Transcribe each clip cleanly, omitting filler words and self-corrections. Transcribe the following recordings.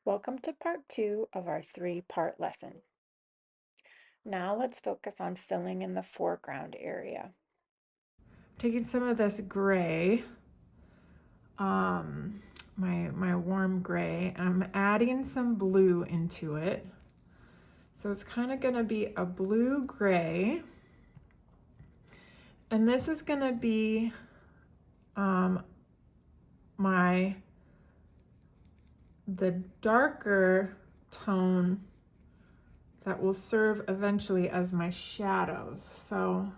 Welcome to part 2 of our 3-part lesson. Now let's focus on filling in the foreground area. Taking some of this gray, my warm gray, and I'm adding some blue into it. So it's kind of gonna be a blue gray. And this is gonna be the darker tone that will serve eventually as my shadows. So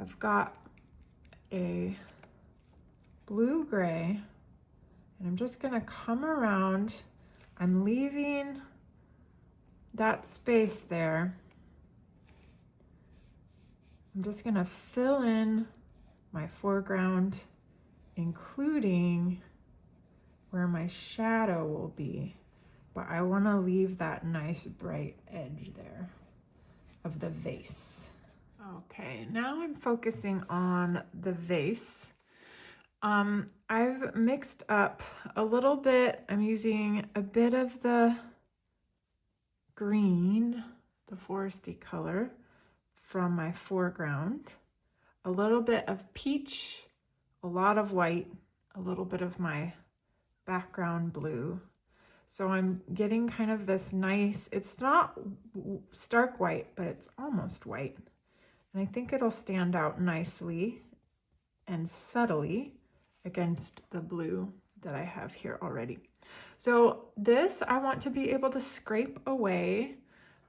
I've got a blue gray, and I'm just gonna come around. I'm leaving that space there. I'm just gonna fill in my foreground, including where my shadow will be, but I wanna leave that nice bright edge there of the vase. Okay, now I'm focusing on the vase. I've mixed up a little bit. I'm using a bit of the green, the foresty color from my foreground, a little bit of peach, a lot of white, a little bit of my background blue. So I'm getting kind of this nice, it's not stark white, but it's almost white. And I think it'll stand out nicely and subtly against the blue that I have here already. So this, I want to be able to scrape away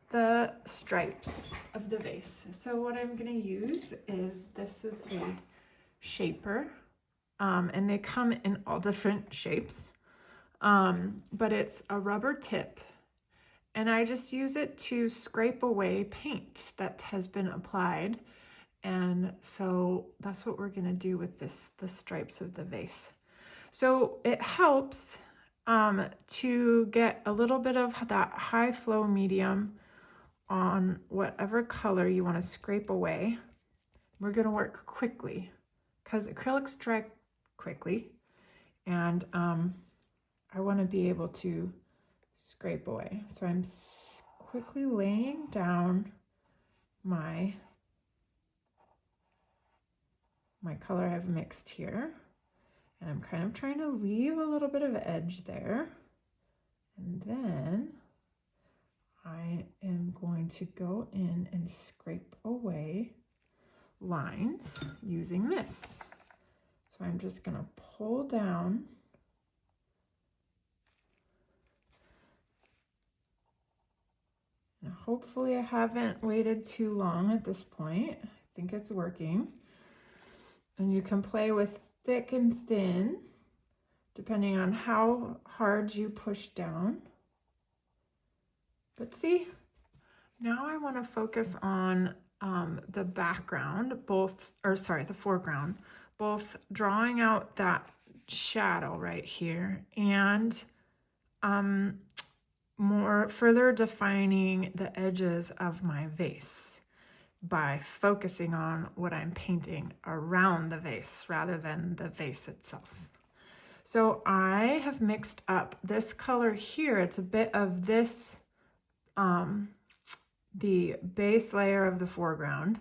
the stripes of the vase. So what I'm gonna use is, this is a shaper, and they come in all different shapes, but it's a rubber tip, and I just use it to scrape away paint that has been applied. And so that's what we're gonna do with the stripes of the vase. So it helps to get a little bit of that high flow medium on whatever color you wanna scrape away. We're gonna work quickly because acrylics dry quickly, and I wanna be able to scrape away. So I'm quickly laying down my color I've mixed here, and I'm kind of trying to leave a little bit of edge there, and then I am going to go in and scrape away lines using this. So I'm just gonna pull down and hopefully I haven't waited too long at this point. I think it's working. And you can play with thick and thin, depending on how hard you push down. But see, now I want to focus on the background, the foreground, both drawing out that shadow right here and more further defining the edges of my vase by focusing on what I'm painting around the vase rather than the vase itself. So I have mixed up this color here. It's a bit of this, the base layer of the foreground,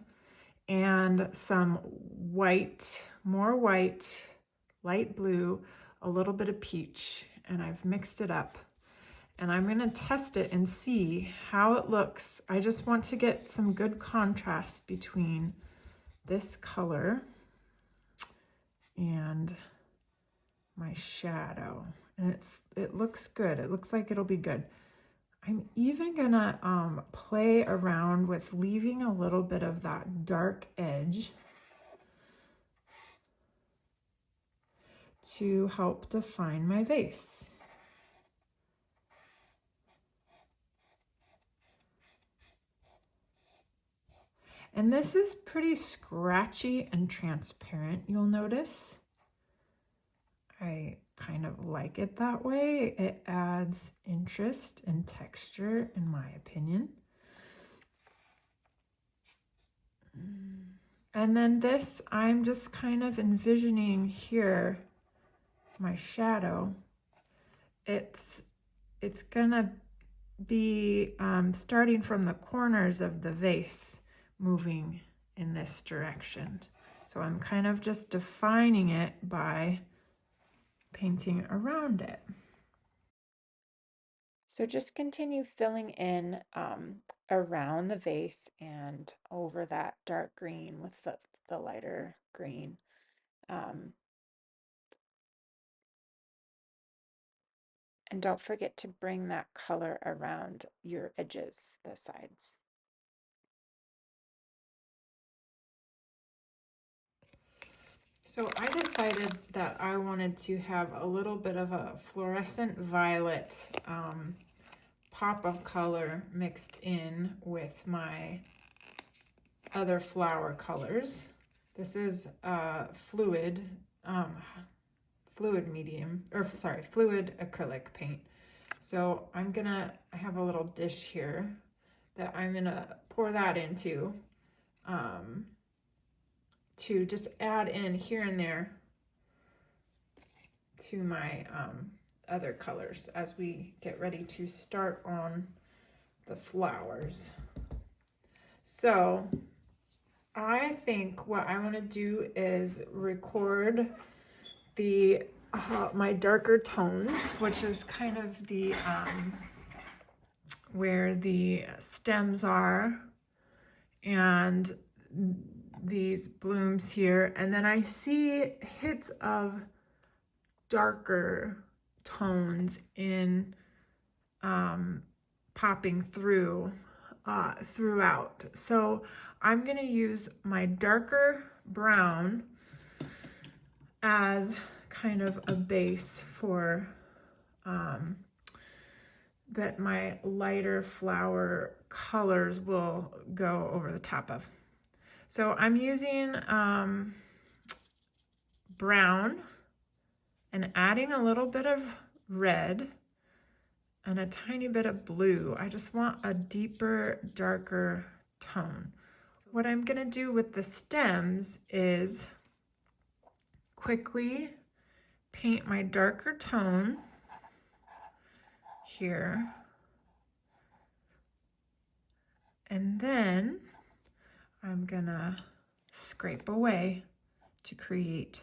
and some white, more white, light blue, a little bit of peach, and I've mixed it up. And I'm gonna test it and see how it looks. I just want to get some good contrast between this color and my shadow. And it looks good. It looks like it'll be good. I'm even gonna play around with leaving a little bit of that dark edge to help define my vase. And this is pretty scratchy and transparent, you'll notice. I kind of like it that way. It adds interest and texture, in my opinion. And then this, I'm just kind of envisioning here, my shadow. It's it's gonna be starting from the corners of the vase, moving in this direction. So I'm kind of just defining it by painting around it. So just continue filling in around the vase and over that dark green with the lighter green. And don't forget to bring that color around your edges, the sides. So I decided that I wanted to have a little bit of a fluorescent violet pop of color mixed in with my other flower colors. This is fluid medium, or sorry, fluid acrylic paint. So I have a little dish here that I'm gonna pour that into to just add in here and there to my other colors as we get ready to start on the flowers. So I think what I want to do is record the my darker tones, which is kind of the where the stems are and these blooms here, and then I see hits of darker tones in popping through throughout. So I'm going to use my darker brown as kind of a base for that my lighter flower colors will go over the top of. So I'm using brown and adding a little bit of red and a tiny bit of blue. I just want a deeper, darker tone. What I'm gonna do with the stems is quickly paint my darker tone here. And then I'm gonna scrape away to create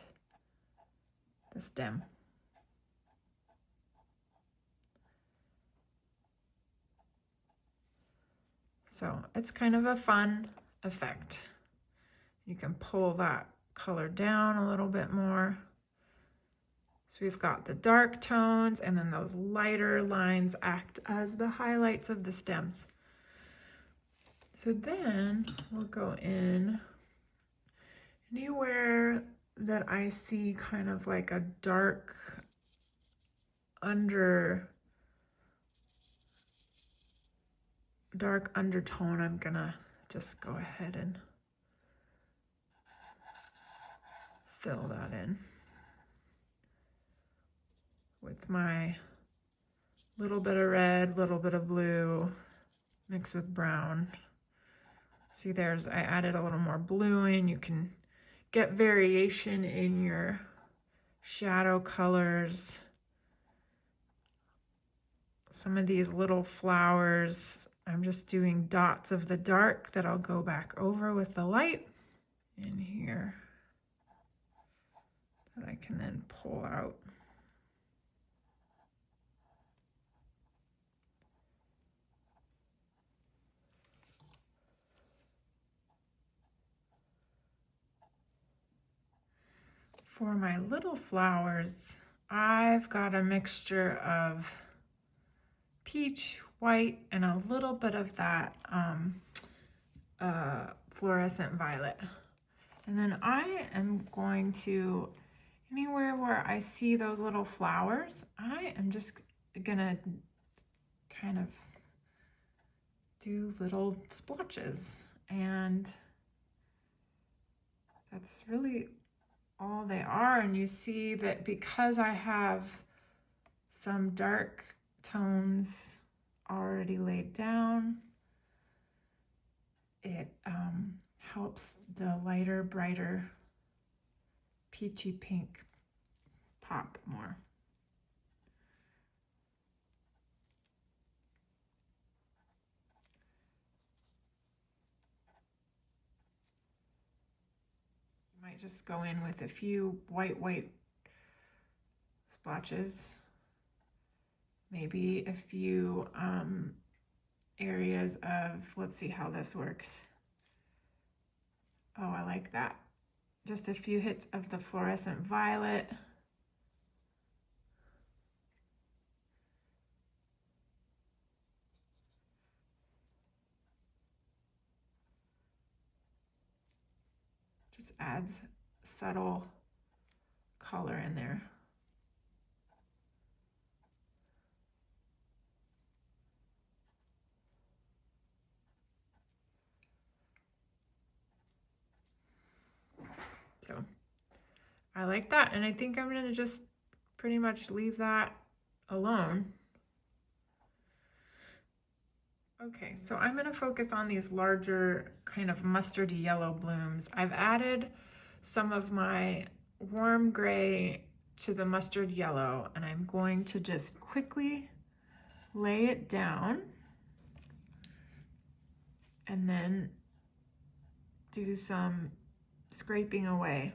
the stem. So it's kind of a fun effect. You can pull that color down a little bit more. So we've got the dark tones, and then those lighter lines act as the highlights of the stems. So then we'll go in anywhere that I see kind of like a dark undertone. I'm gonna just go ahead and fill that in with my little bit of red, little bit of blue, mixed with brown. See, I added a little more blue in. You can get variation in your shadow colors. Some of these little flowers, I'm just doing dots of the dark that I'll go back over with the light in here that I can then pull out. For my little flowers, I've got a mixture of peach, white, and a little bit of that fluorescent violet. And then I am going to, anywhere where I see those little flowers, I am just gonna kind of do little splotches. And that's really all they are. And you see that because I have some dark tones already laid down, it helps the lighter, brighter, peachy pink pop more. just go in with a few white splotches, maybe a few areas of, let's see how this works. Oh, I like that. Just a few hits of the fluorescent violet. Just adds subtle color in there. So I like that, and I think I'm gonna just pretty much leave that alone. Okay, so I'm gonna focus on these larger kind of mustardy yellow blooms. I've added some of my warm gray to the mustard yellow, and I'm going to just quickly lay it down and then do some scraping away.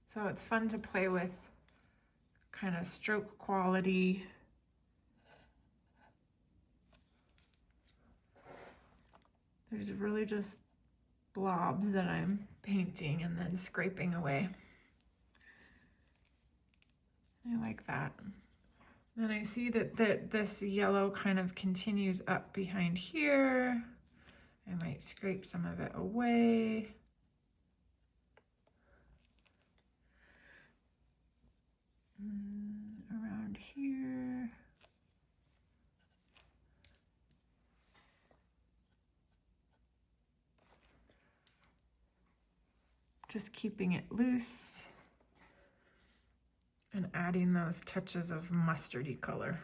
So it's fun to play with kind of stroke quality. There's really just blobs that I'm painting and then scraping away. I like that. Then I see that this yellow kind of continues up behind here. I might scrape some of it away. Around here. Just keeping it loose and adding those touches of mustardy color.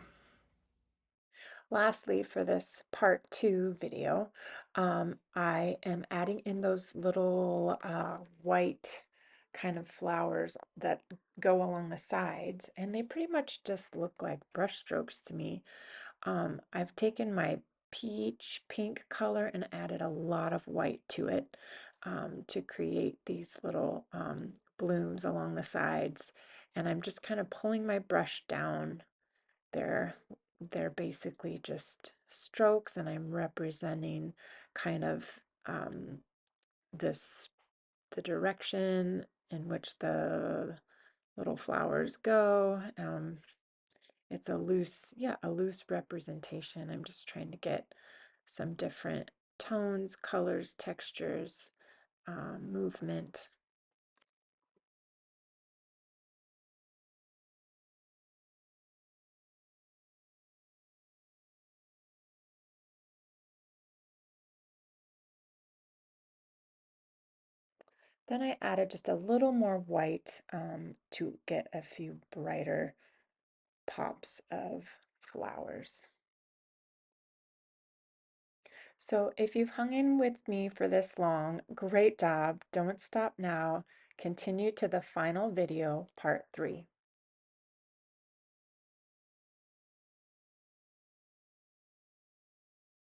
Lastly, for this part 2 video, I am adding in those little white kind of flowers that go along the sides, and they pretty much just look like brush strokes to me. I've taken my peach pink color and added a lot of white to it to create these little blooms along the sides, and I'm just kind of pulling my brush down. They're they're basically just strokes, and I'm representing kind of this the direction in which the little flowers go. It's a loose, yeah, a loose representation. I'm just trying to get some different tones, colors, textures, movement. Then I added just a little more white to get a few brighter pops of flowers. So if you've hung in with me for this long, great job. Don't stop now. Continue to the final video, part 3.